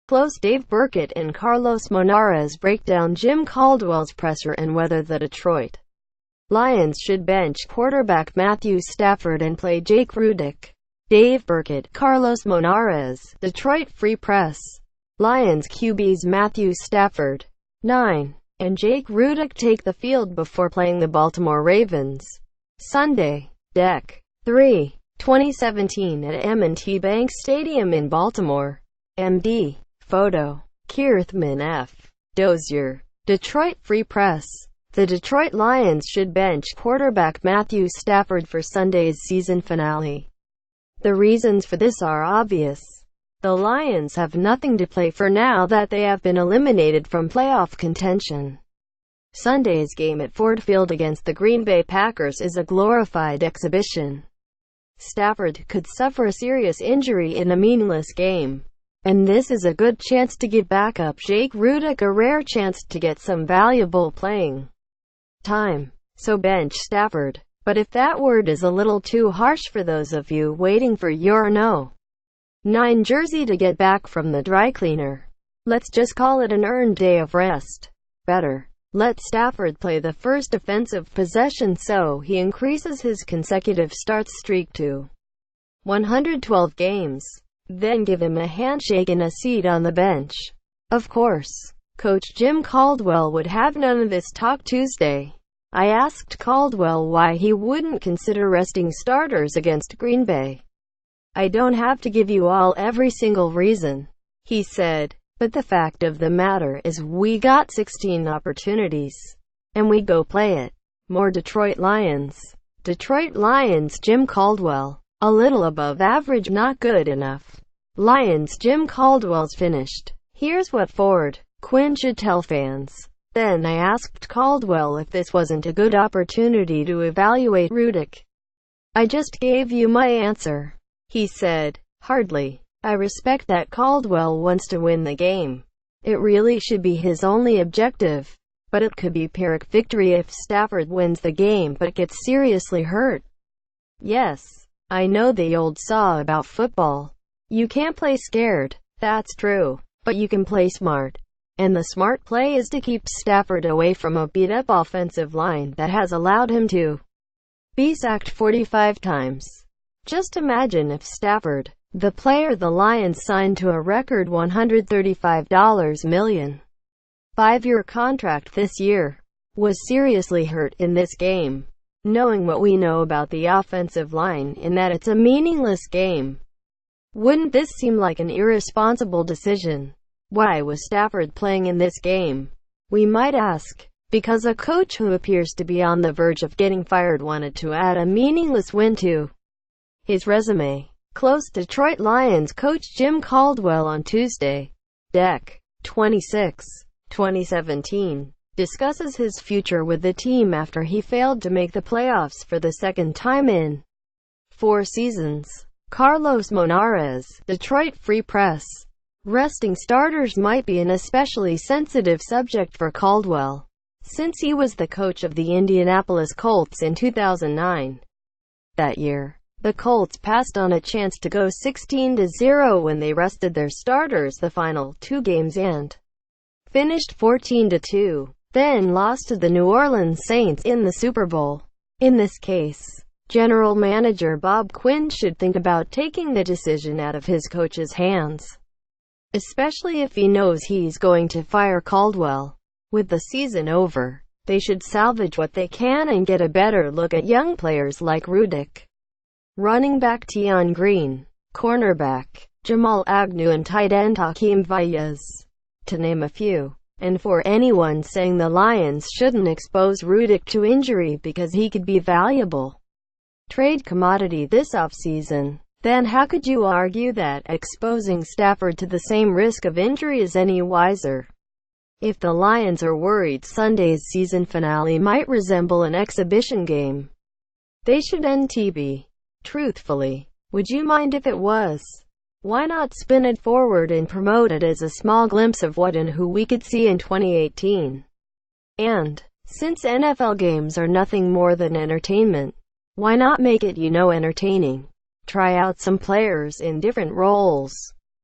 Close. Dave Burkett and Carlos Monarrez break down Jim Caldwell's presser and whether the Detroit Lions should bench quarterback Matthew Stafford and play Jake Rudock. Dave Burkett, Carlos Monarrez, Detroit Free Press. Lions QBs Matthew Stafford, 9, and Jake Rudock take the field before playing the Baltimore Ravens Sunday. Dec. 3, 2017 at M&T Bank Stadium in Baltimore. MD. Photo. Kierthman F. Dozier. Detroit Free Press. The Detroit Lions should bench quarterback Matthew Stafford for Sunday's season finale. The reasons for this are obvious. The Lions have nothing to play for now that they have been eliminated from playoff contention. Sunday's game at Ford Field against the Green Bay Packers is a glorified exhibition. Stafford could suffer a serious injury in a meaningless game, and this is a good chance to give backup Jake Rudock a rare chance to get some valuable playing time. So bench Stafford. But if that word is a little too harsh for those of you waiting for your No. 9 jersey to get back from the dry cleaner, let's just call it an earned day of rest. Better let Stafford play the first offensive possession so he increases his consecutive starts streak to 112 games. Then give him a handshake and a seat on the bench. Of course, Coach Jim Caldwell would have none of this talk Tuesday. I asked Caldwell why he wouldn't consider resting starters against Green Bay. I don't have to give you all every single reason, he said, but the fact of the matter is we got 16 opportunities, and we go play it. More Detroit Lions. Detroit Lions Jim Caldwell. A little above average, not good enough. Lions Jim Caldwell's finished. Here's what Ford Quinn should tell fans. Then I asked Caldwell if this wasn't a good opportunity to evaluate Rudock. I just gave you my answer, he said. Hardly. I respect that Caldwell wants to win the game. It really should be his only objective. But it could be Pyrrhic victory if Stafford wins the game but gets seriously hurt. Yes, I know the old saw about football. You can't play scared. That's true. But you can play smart. And the smart play is to keep Stafford away from a beat-up offensive line that has allowed him to be sacked 45 times. Just imagine if Stafford, the player the Lions signed to a record $135 million five-year contract this year, was seriously hurt in this game. Knowing what we know about the offensive line in that it's a meaningless game, wouldn't this seem like an irresponsible decision? Why was Stafford playing in this game? We might ask. Because a coach who appears to be on the verge of getting fired wanted to add a meaningless win to his resume. Close. Detroit Lions coach Jim Caldwell on Tuesday, Dec. 26, 2017, discusses his future with the team after he failed to make the playoffs for the second time in 4 seasons. Carlos Monarrez, Detroit Free Press. Resting starters might be an especially sensitive subject for Caldwell, since he was the coach of the Indianapolis Colts in 2009. That year, the Colts passed on a chance to go 16-0 when they rested their starters the final 2 games and finished 14-2, then lost to the New Orleans Saints in the Super Bowl. In this case, General Manager Bob Quinn should think about taking the decision out of his coach's hands, especially if he knows he's going to fire Caldwell. With the season over, they should salvage what they can and get a better look at young players like Rudock, running back Tion Green, cornerback Jamal Agnew, and tight end Hakeem Valles, to name a few. And for anyone saying the Lions shouldn't expose Rudock to injury because he could be valuable trade commodity this offseason, then how could you argue that exposing Stafford to the same risk of injury is any wiser? If the Lions are worried Sunday's season finale might resemble an exhibition game, they should NTB. Truthfully, would you mind if it was? Why not spin it forward and promote it as a small glimpse of what and who we could see in 2018? And, since NFL games are nothing more than entertainment, Why not make it, entertaining? Try out some players in different roles.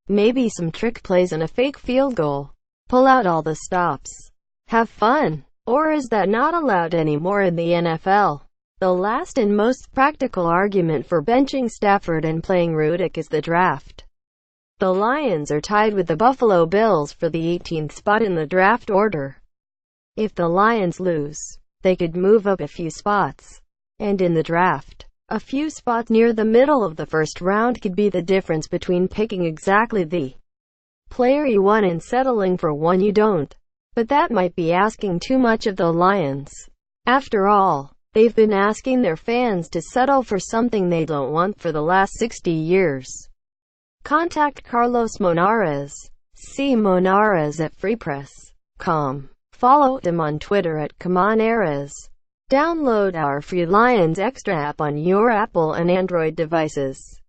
Maybe some trick plays and a fake field goal. Pull out all the stops. Have fun. Or is that not allowed anymore in the NFL? The last and most practical argument for benching Stafford and playing Rudock is the draft. The Lions are tied with the Buffalo Bills for the 18th spot in the draft order. If the Lions lose, they could move up a few spots. And in the draft, a few spots near the middle of the first round could be the difference between picking exactly the player you want and settling for one you don't. But that might be asking too much of the Lions. After all, they've been asking their fans to settle for something they don't want for the last 60 years. Contact Carlos Monarrez. See Monarrez at freepress.com. Follow him on Twitter at Camonares. Download our free Lions Extra app on your Apple and Android devices.